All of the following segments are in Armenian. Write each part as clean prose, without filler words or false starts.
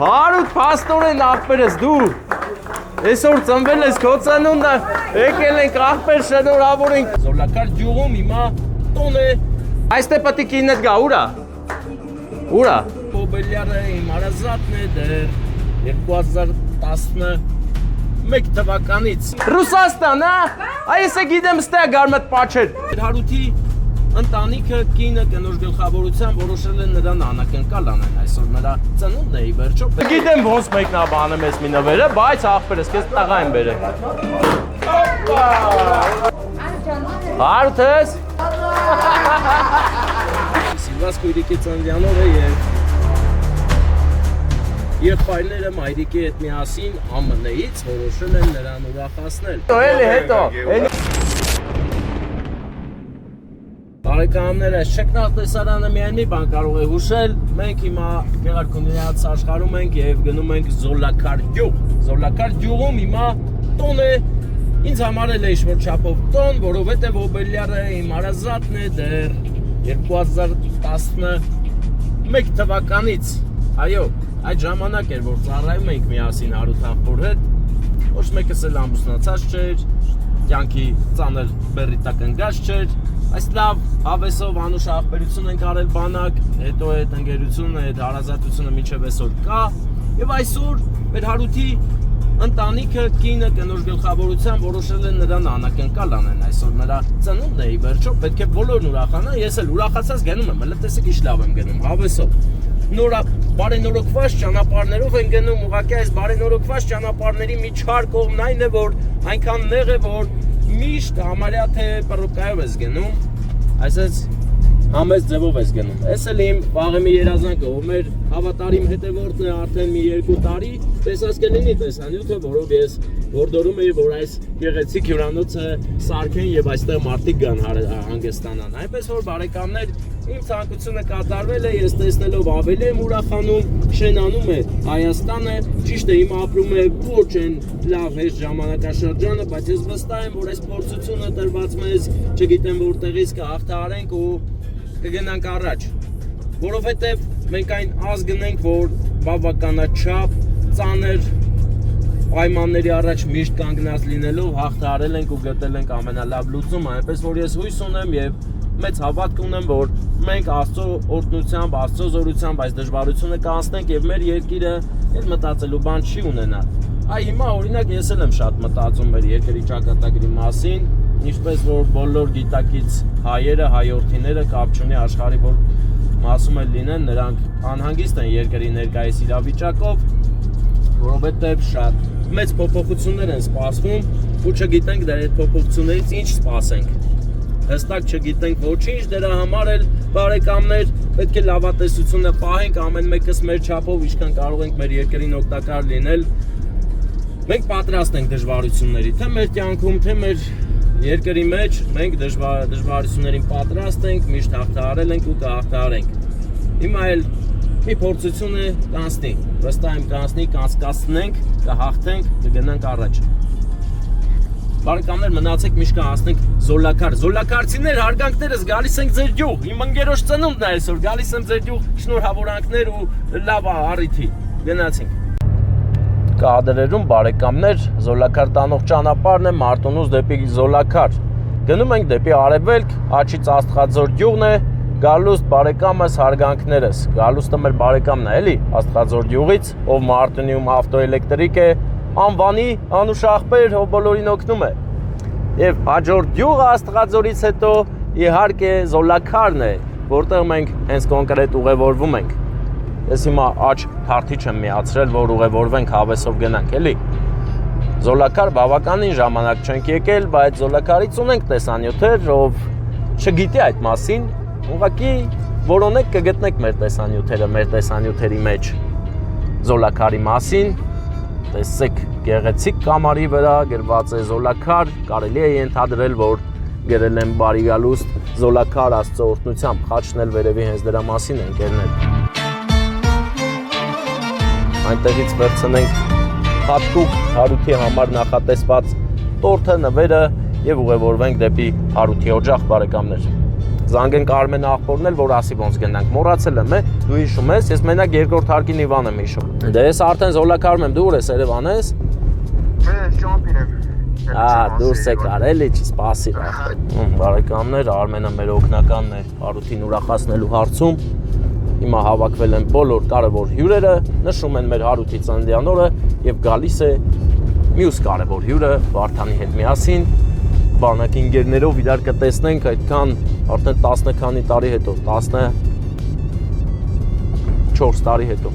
Հարութ փաստորեն աղբերս դու այսօր ծնվել ես քո ծնունդը եկել ենք աղբեր շնորհավորենք Զոլակար գյուղում հիմա տոն է այստեղ պետք է կինդ գա ուրա Պոբելյարը իմ հարազատն է դեռ 2011 թվականից Ռուսաստան այս է գիտեմ ստեղ գարմատ պաչեր Հարութի ընտանիքը կինը կնոջ գլխավորությամբ որոշել են նրան անակնկալ անեն այսօր նրա ծնունդն է ի վերջո Գիտեմ ոնց մեկնաբանում ես մի նվերը բայց աղբերս քեզ տղա եմ բերել Հարութս Սիլվաս քույրիկի ծննդյան օրը եւ եղբայրները մայրիկի հետ միասին ԱՄՆ-ից որոշել են նրան ուրախացնել Էլի հետո Բարեկամներ, այս շքնաղտեսարանը միայն մի բան կարող է հուշել, մենք հիմա գեղարքունիած աշխարհում ենք եւ գնում ենք Զոլակար գյուղ։ Զոլակար գյուղում հիմա տոն է, ինձ համար էլ է ինչ-որ չափով տոն, որովհետեւ Օբելյարը իմ հարազատն է դեռ 2011 թվականից։ Այո, այդ ժամանակ էր, որ ծառայում էինք միասին Հարութ աղբոր հետ, ոչ մեկս էլ ամուսնացած չէր, կյանքի ծանր բեռի տակ ընկած չէր Այս լավ հավեսով անուշ աղբերություն ենք արել բանակ, հետո այդ ընկերությունը, այդ հարազատությունը մինչև այսօր կա եւ այսօր մեր Հարութի ընտանիքը կինը կնոջ գլխավորությամբ որոշել են նրան անակնկալ անեն այսօր նրա ծնունդն է ի վերջո պետք է բոլորն ուրախանան ես էլ ուրախացած գնում եմ հələ տեսեք ինչ լավ եմ գնում հավեսով նորա բարենորոգված ճանապարհներով են գնում ուղղակի այս բարենորոգված ճանապարհների մի չար կողմն այն է որ այնքան նեղ է որ Միշտ համարյա թե պռոկայով ես գնում, այսպես համես ձևով ես գնում։ Այս էլ իմ վաղեմի երազանքը, ով մեր հավատարիմ հետևորդն է արդեն մի 2 տարի, տեսած կլինի տեսանյութը, որով ես որդորում էի, որ այս գեղեցիկ հյուրանոցը սարքեն եւ այստեղ մարդիկ գան հանգստանան։ Այնպես որ բարեկամներ, իմ ցանկությունը կատարվել է, ես տեսնելով ավելի եմ ուրախանում, շենանում է Հայաստանը, ճիշտ է հիմա ապրում է ոչ են լավ հեշտ ժամանակաշրջանը, բայց ես վստահ եմ, որ այս փորձությունը տրված մեզ, չգիտեմ որտեղից կհաղթահարենք ու կգնանք առաջ, որովհետև մենք այն ազգն ենք, որ բավականաչափ ծանր պայմանների առաջ միշտ կանգնած լինելով հաղթահարել ենք ու գտել ենք ամենալավ լուծումը, այնպես որ ես հույս ունեմ եւ մեծ հավատք ունեմ, որ մենք Աստծո օրհնությամբ, Աստծո զորությամբ այս դժվարությունը կանցնենք եւ մեր երկիրը էլ մտածելու բան չի ունենա։ Այ հիմա օրինակ ես էլ եմ շատ մտածում մեր երկրի ճակատագրի մասին, ինչպես որ բոլոր գիտակից հայերը, հայորդիները կապ չունի աշխարհի որ մասում են լինեն, նրանք անհանգիստ են երկրի ներկայիս իրավիճակով, որովհետեւ շատ մեծ փոփոխություններ են սպասվում ու չգիտենք դեռ այդ փոփոխություններից ինչ սպասենք։ Հստակ չգիտենք ոչինչ, դրա համար էլ բարեկամներ պետք է լավատեսությունը պահենք ամեն մեկս մեր չափով ինչքան կարող ենք մեր երկրին օգտակար լինել։ Մենք պատրաստ ենք դժվարությունների, թե մեր կյանքում, թե մեր երկրի մեջ մենք դժվարություններին պատրաստ ենք, միշտ հաղթահարել ենք ու կհաղթահարենք։ Հիմա էլ մի փորձություն է կանցնի, վստահ եմ կանցնի, կանցկացնենք, կհաղթենք, կգնանք առաջ։ Բարեկամներ մնացեք միշտ կհասնենք Զոլակար։ Զոլակարցիներ, հարգանքներս գալիս ենք ձեր գյուղ։ Իմ ընկերոջ ծնունդն է այսօր, գալիս եմ ձեր գյուղ, շնորհավորանքներ ու լավ առիթի։ Գնացինք։ Կադրերում բարեկամներ, Զոլակար տանող ճանապարհն է Մարտունուց դեպի Զոլակար։ Գնում ենք դեպի Արևելք, Աչից Աստղաձոր գյուղն է, Գալուստ բարեկամս հարգանքներս։ Գալուստը մեր բարեկամն է, էլի, Աստղաձոր գյուղից, ով Մարտունիում ավտոէլեկտրիկ է, անվանի անուշ աղբեր, ով բոլորին օգնում է։ Եվ հաջորդ գյուղը Աստղաձորից հետո իհարկե Զոլակարն է, որտեղ մենք հենց կոնկրետ ուղևորվում ենք։ Ես հիմա աչ քարտի չեմ միացրել, որ ուղևորվենք հավեսով գնանք, էլի։ Զոլակար բավականին ժամանակ չենք եկել, բայց Զոլակարից ունենք տեսանյութեր, ով չգիտի այդ մասին, ուղղակի որոնեք կգտնեք մեր տեսանյութերը, մեր տեսանյութերի մեջ Զոլակարի մասին, տեսեք գեղեցիկ կամարի վրա գրված է Զոլակար, կարելի է ենթադրել, որ գրել են բարի գալուստ Զոլակար Աստծո օրհնությամբ, խաչն էլ վերևի հենց դրա մասին է ընկերներ։ Այնտեղից վերցնենք հատուկ Հարութի համար նախատեսված տորթը, նվերը եւ ուղևորվենք դեպի Հարութի օջախ բարեկամներ։ Զանգենք Արմեն աղբորն էլ, որ ասի ոնց գնանք։ Մոռացել եմ, դու հիշում ես, ես մենակ երկրորդ հարկի Նիվան եմ հիշում։ Դե ես արդեն զոլակարում եմ, դու ուր ես, Երևան ես։ Շամպին եմ։ Դուրս եք արել, չի սպասիր աղբեր։ Բարեկամներ, Արմենը մեր օգնականն է Հարութին ուրախացնելու հարցում։ Հիմա հավաքվել են բոլոր կարևոր հյուրերը, նշում են մեր Հարութի ծննդյան օրը եւ գալիս է մյուս կարևոր հյուրը Վարդանի հետ միասին։ Բանակի ընկերներով իրար կտեսնենք այդքան արդեն 10 քանի տարի հետո, 14 տարի հետո։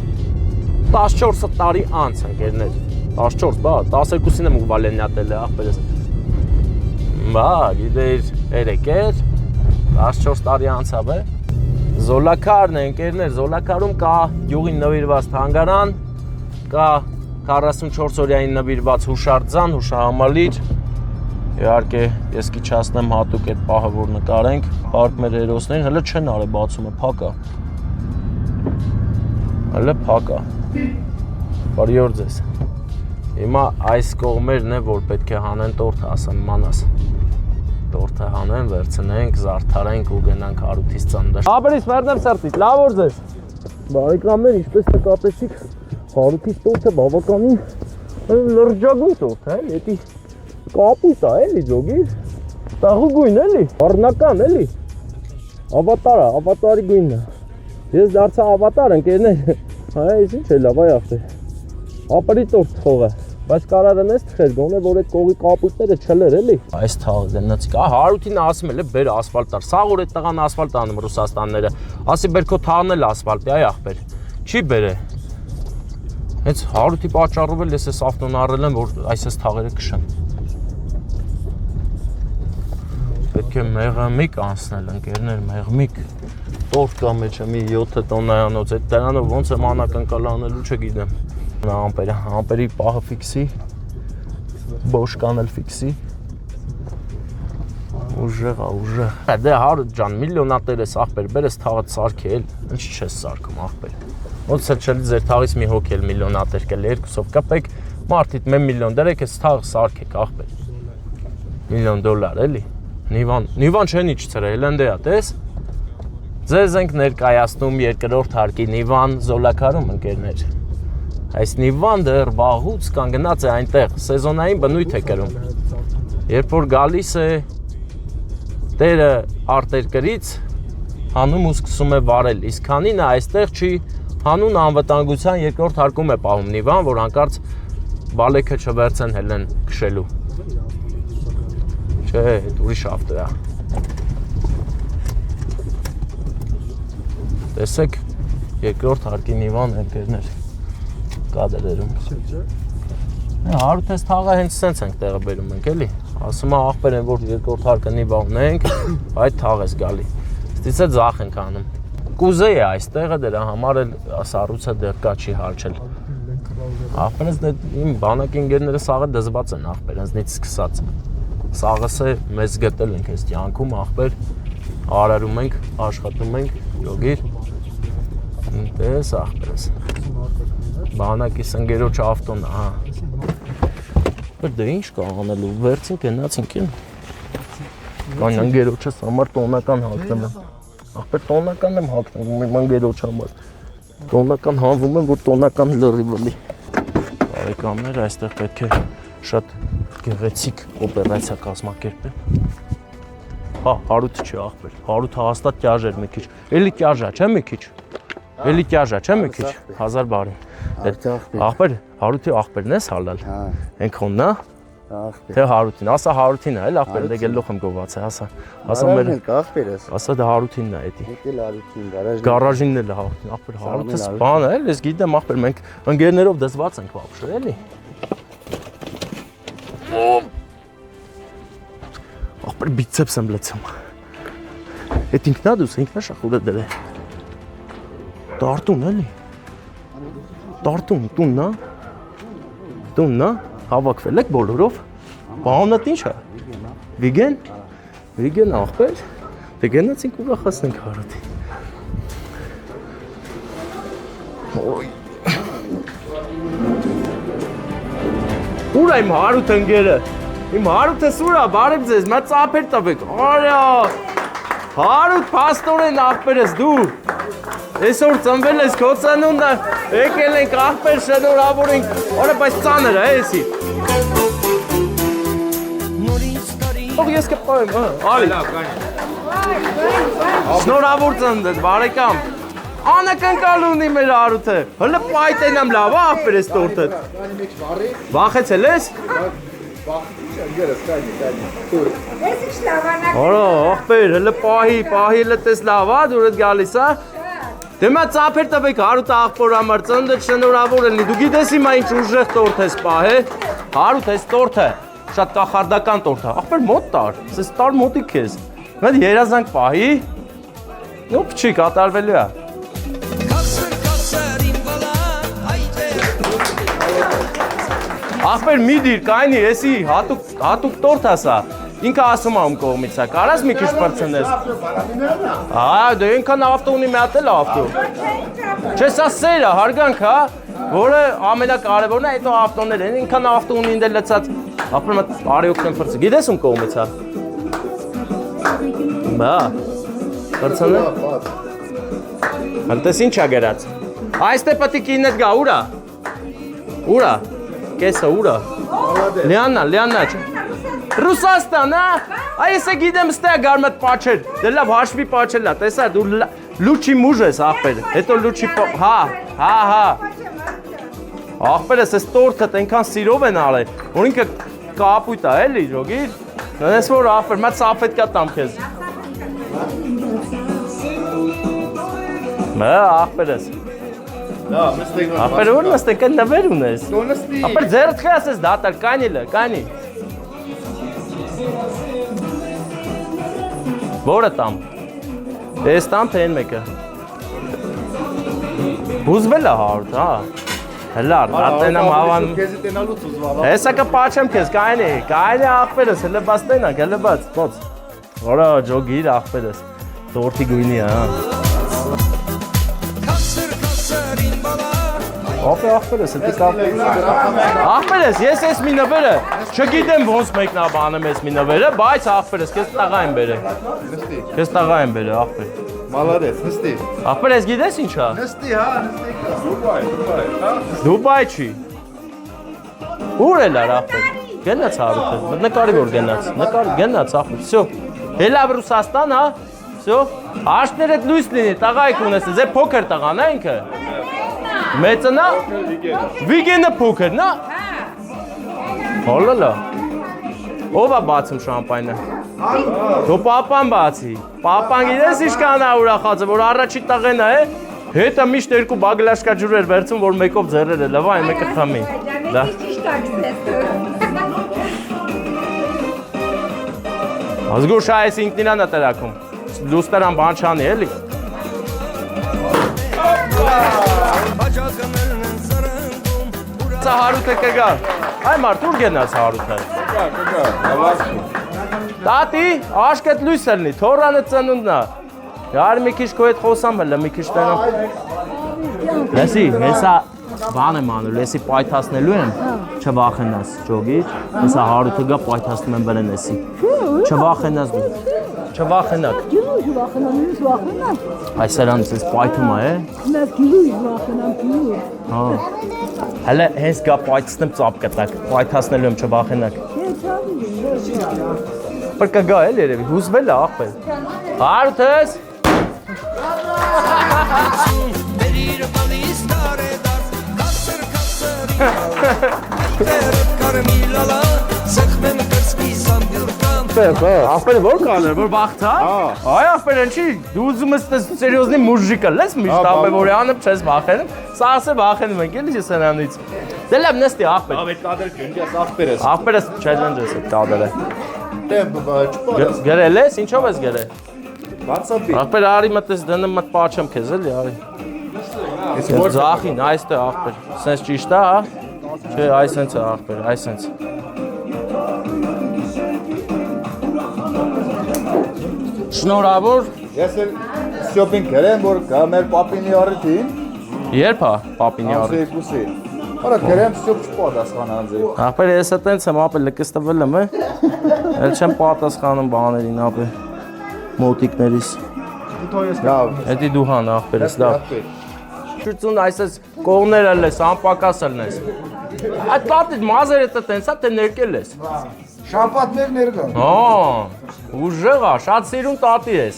14 տարի անց ընկերներ։ 14, բա 12-ին եմ ուվալենյատել է աղբերս։ Բա, գիտեր, երեկեր 14 տարի անցավ է։ Զոլակարն է ընկերներ, Զոլակարում կա յուղին նվիրված թանգարան, կա 44 օրյային նվիրված հուշարձան, հուշահամալիր։ Իհարկե, ես քիչացնեմ հատուկ այդ պահը, որ նկարենք, հարկ մեր հերոսներին, հələ չեն արել, բացում է, փակ է։ Հələ փակ է։ Բարի օր ձեզ։ Հիմա այս կողմերն է, որ պետք է հանեն տորթը, ասեմ մանաս։ Տորթը հանեն, վերցնենք, զարդարենք ու գնանք Հարութից ծննդը։ Աբերից վերնեմ սրտից, լավ օր ձեզ։ Բարեկամներ, ինչպես նկատեցիք, Հարութից տորթը բավականին լրջագույն տորթ է, էդի կապույտ է, էլի ջոգիր, տաղու գույն էլի, առնական էլի, ավատարի գույնն է։ Ես դարձա ավատար ընկերներ, այս ինչ է լավ այ աղբեր, ապրի տորթ թողը, բայց կարարան ես թխեր, գոնե որ այդ կողի կապույտները չլեր էլի։ Այս թաղը գնացիք, Հարութին ասում էլ է բեր ասվալտ տար, սաղ որ այդ տղան ասվալտ անում Ռուսաստանները, ասի բեր քո թաղն էլ ասվալտ է, այ աղբեր, չի բեր է։ Հենց Հարութի պատճառով էլ ես այս ավտոն առել եմ, որ այս թաղերը կշեմ։ Պետք է մեղմիկ անցնել ընկերներ, մեղմիկ տորթ կա մեջը մի 7 տոննայանոց, այդ դրանով ոնց եմ անակնկալ անելու չգիտեմ։ Ամպերի պահը ֆիքսի, բոշկան էլ ֆիքսի։ Ուժեղ է, ուժեղ։ Դե Հարութ ջան, միլիոնատեր ես աղբեր, բեր ես թաղը սարքել, ինչ չես սարքում աղբեր։ Ոնց էլ չելի ձեր թաղից մի հոգ էլ միլիոնատեր կել, երկուսով կպեք, մարդիդ 1 միլիոն դրեք, ես թաղը սարքեք աղբեր։ $1 միլիոն էլի։ Նիվան չեն իչ ծրել, հելնդե է, տես։ Ձեզ ենք ներկայացնում երկրորդ հարկի Նիվան Զոլակարում ընկերներ։ Այս Նիվան դեռ վաղուց կանգնած է այնտեղ, սեզոնային բնույթ է կրում։ Երբ որ գալիս է տերը արտերկրից, հանում ու սկսում է վարել, իսկ քանին է այստեղ չի, հանուն անվտանգության երկրորդ հարկում է պահում Նիվան, որ հանկարծ բալեքը չվերցեն հելեն քշելու։ Չէ, այդ ուրիշ ավտո է։ Տեսեք, երկրորդ հարկի Նիվան ընկերներ կադրերում։ Հարութ ես թաղը հենց սենց ենք տեղը բերում ենք էլի։ Ասում է աղբեր են, որ երկրորդ հարկը Նիվան ունենք, այդ թաղ ես գալի։ Ստից է ձախ ենք անում։ Կուզե է այստեղը դրա համար էլ սառույցը դեռ կա չի հարչել։ Աղբերս իմ բանակի ընկերները սաղը դզված են աղբերենցնից սկսած։ Սաղս է մեզ գտել ենք այս կյանքում աղբեր, արարում ենք, աշխատում ենք, յոգիր։ Տես աղբերս։ Բանակիս ընկերոջ ավտոն, ահա։ Դե ինչ կա անելու, վերցին գնացինք են։ Կան ընկերոջս համար տոնական հագնում եմ։ Աղբեր տոնական եմ հագնում իմ ընկերոջ համար։ Տոնական հանվում եմ, որ տոնական լրիվ լի։ Բարեկամներ, այստեղ պետք է շատ գեղեցիկ օպերացիա կազմակերպել։ Հա, Հարութը չի աղբեր, Հարութը հաստատ կյաժ էր մի քիչ, էլի կյաժ է, չէ մի քիչ, էլի կյաժ է, չէ մի քիչ, 1000 բարի։ Աղբեր, Հարութի աղբերն ես հալալ, ենքոնն է, թե Հարութին, ասա Հարութին է, էլ աղբեր, դե գելող եմ գոված է, ասա դա Հարութինն է էդի, գարաժինն էլ է Հարութին, աղբեր, Հարութը սպան է, ես գիտեմ աղբեր, մենք ընկերներով դզված ենք վապշը, էլի։ Աղբեր բիցեպս եմ լցում։ Էդ ինքնա դուս, ինքնա շախուրը դրե։ Տարտուն էլի։ Տարտուն, տուննա, հավաքվել եք բոլորով։ Բանոտ ինչ է։ Վիգեն։ Վիգեն աղբեր։ Դե գնացինք ուրախացնենք Հարութին։ Ոյ։ Ուր է իմ Հարութ ընկերը։ Իմ Հարութը սուրա, բարև ձեզ, մա ծափեր տվեք, արյա, Հարութ փաստորեն աղբերս դու։ Այսօր ծնվել ես քո ծնունդը, եկել ենք աղբեր շնորհավոր ենք, օրը բայց ծանր է էսի։ Ող ես կպայեմ, արի։ Շնորհավոր ծննդդ, բարեկամ։ Անակնկալ ունի մեր Հարութը։ Հələ պայտենամ լավ, աղբեր ես տորտը։ Վախեցել ես։ Օրո, աղբեր, հələ պահի, հələ տես լավ, դուրդ գալիս, հա։ Դեմա ծափեր տվեք Հարութ աղբոր համար ծննդը շնորհավոր լինի։ Դու գիտես հիմա ինչ ուժեղ տորտ ես պահե։ Հարութ այս տորտը շատ կախարդական տորտ է։ Աղբեր մոտ տար, սես տար մոտիկ ես։ Մեծ երազանք պահի։ Նո փչի կատարվելու է։ Աղբեր մի դիր, կայնի, էսի հատուկ տորտ ասա։ Ինքը ասում է ում կողմից է, կարաս մի քիչ պրծնես։ Դե ինքան ավտո ունի մի հատ էլ ավտո։ Չէ, սա սեր է, հարգանք, հա, որը ամենակարևորն է, հետո ավտոներ են, ինքան ավտո ունի ինձ լցած, աղբեր մտ արի օգնեմ պրծի։ Գիտես ում կողմից է։ Բա, պրծնը։ Հլտես ինչ է գերած։ Այստե պտի կինետ գա, ուրա։ Ուրա, կեսը ուրա։ Լիաննա, չէ։ Ռուսաստան, հա։ Այս է գիտեմ ստե գարմետ պաչեր։ Դե լավ հաշվի պաչելա, տեսա դու լուչի մուժ ես աղբեր։ Հետո լուչի հա։ Աղբերս այս տորտը այնքան սիրով են արել, որ ինքը կապույտ է, էլի, ջոգիր։ Նես որ աղբեր, մա սափետ կա տամ քեզ։ Մա աղբերս։ Աղբեր որ նստենք են նվեր ունես։ Աղբեր ձերդ խես ես դատար, կանի։ Որը տամ։ Ես տամ թե են մեկը։ Հուզվել է Հարութ, հա։ Հլար, ատենամ հավանում։ Քեզի տենալուց ուզվալա։ Հեսա կպաչեմ քեզ, կայնի աղբերս, հլը բաց տենակ, հլը բաց, ոնց։ Որա ջոգիր աղբերս, տորտի գույնի, հա։ Ապե աղբերս, հետի կապ։ Աղբերս, ես ես մի նվերը, չգիտեմ ոնց մեկնաբանում ես մի նվերը, բայց աղբերս, քեզ տաղա եմ բերը։ Քեզ տաղա եմ բերը, աղբեր։ Մալադես, նստի։ Աղբերս գիտես ինչ է։ Նստի, հա, նստի։ Դուբայ չի։ Ուր էլար աղբեր։ Գնաց Հարութը, նկարի որ գնաց աղբեր։ Всё։ Հելավ Ռուսաստան, հա։ Всё։ Աշներդ լույս լինի, տաղայք ունես, ձե փոքր տղան է ինքը։ Մեծնա։ Վիգենը փոքր, նա։ Հոլալա։ Ով է բացում շամպայնը։ Դու պապան բացի։ Պապան գիտես ինչքան է ուրախացել, որ առաջի տղեն է, հետը միշտ երկու բագլաշկա ջուր էր վերցում, որ մեկով ձեռերը լվա, այն մեկը խմի։ Դա։ Ազգուշա այս ինքնինան է տրակում։ Լուստերան բան չանի, էլի։ Սա Հարութը կգա։ Այ մարդ ուր գնաց Հարութը։ Տատի, աշկետ լույս ելնի, թորանը ծնունդն է։ Yarı մի քիչ քո հետ խոսամ հələ, մի քիչ տենամ։ Լեսի, հեսա բան եմ անում, լեսի պայթացնելու եմ, չվախենաս, ջոգի։ Հեսա Հարութը գա պայթացնում եմ բերեն էսի։ Չվախենաս դու։ Չվախենակ։ Գյուղ վախենամ, ես վախենամ։ Այս սրանից ես պայթում է, Ես գյուղ վախենամ, գյուղ։ Հա։ Հələ հենց գա պայթացնեմ ծապ կտակ, պայթացնելու եմ, չվախենակ։ Բր կգա էլ երևի, հուզվել է աղբեր։ Հարութս։ Աղբերը որ կաներ, որ բաղթ հա։ Այ աղբեր ընչի, դու ուզում ես սերիոզնի մուժիկը լես միշտ աղբեր անып չես վախենում, սասը վախենում ենք էլի սրանից։ Դե լավ նստի աղբեր։ Ավ այդ կադրը կնջես աղբերս։ Աղբերս չելենջես այդ կադրը։ Դե չփոփ։ Գրել ես, ինչով ես գրել։ WhatsApp-ի։ Աղբեր արի մտես դնում մտ պաչեմ քեզ էլի արի։ Ձախին, այստեղ աղբեր։ Սենց ճիշտ է, հա։ Չէ, այսենց է աղբեր, այսենց։ Շնորհավոր։ Ես էլ շոփինգ գրեմ, որ գա մեր պապինի առիթին։ Երբ է պապինի առիթ։ Անցեի։ Արա գրեմ շոփ չպատասխան անձի։ Աղբեր ես այտենց եմ ապել լկստվել եմ, էլ չեմ պատասխանում բաներին ապել։ մոտիկներիս։ Լավ։ Հետի դու հան ախպերս, լավ։ Շուտուն այսպես կողները լես, անպակասը լես։ Այդ լատիտ մազերը տենց է, թե ներկել ես։ Շապատներ ներկա։ Ուժեղ է, շատ սիրուն տատի ես։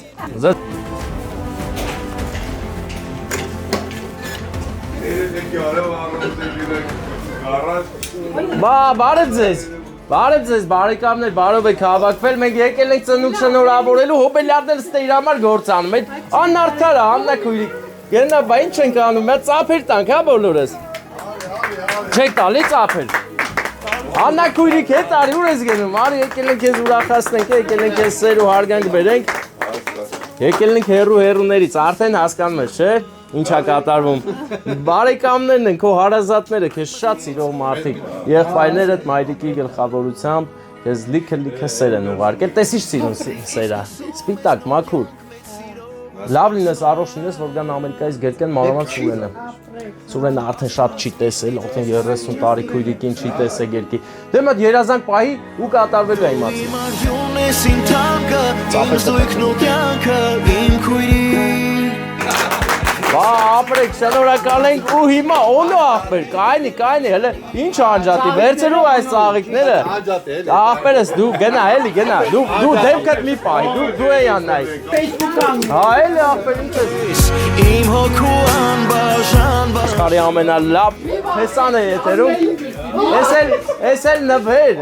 Բարև ձեզ, բարեկամներ, բարով եք հավաքվել, մենք եկել ենք ծնունդ շնորհավորելու, հոբելյարներ ստե իր համար գործ անում, այդ անարդար է, աննաքույրիկ, գնա, բա ինչ ենք անում, մեր ծափեր տանք, հա բոլորս, չեք տալի ծափեր, աննաքույրիկ հետ արի, ուր ես գնում, արի եկել ենք ես ուրախացնենք, եկել ենք ես սեր ու հարգանք բերենք, եկել ենք հերուներից, արդեն հասկանում ես, չէ՞։ Ինչա կատարվում։ Բարեկամներն են, քո հարազատները, քեզ շատ սիրող մարդիկ, եղբայրներդ մայրիկի գլխավորությամբ քեզ լիքը սեր են ուղարկել։ Տեսի՞չ սիրուն սերա։ Սպիտակ, մաքուր։ Լավ լինես, առողջ լինես, որ գան Ամերիկայից գրկեն մանավանդ Սուրենը։ Սուրենը արդեն շատ չի տեսել, արդեն 30 տարի քույրիկին չի տեսել գրկի։ Դե մոտ երազանք պահի ու կատարվելու է իմացի։ Բա ապրեք, շնորհակալ ենք ու հիմա օնո ախպեր, կայնի, հələ ինչ անջատի, վերցրու այս ծաղիկները։ Ախպերս դու գնա, էլի գնա, դու դեմքդ մի պահի, դու էյան նայ։ Հա, էլի ախպեր, ինչ ես։ Իմ հոգու անբաժան աշխարհի ամենալավ հեսան է եթերում։ Էս էլ նվեր։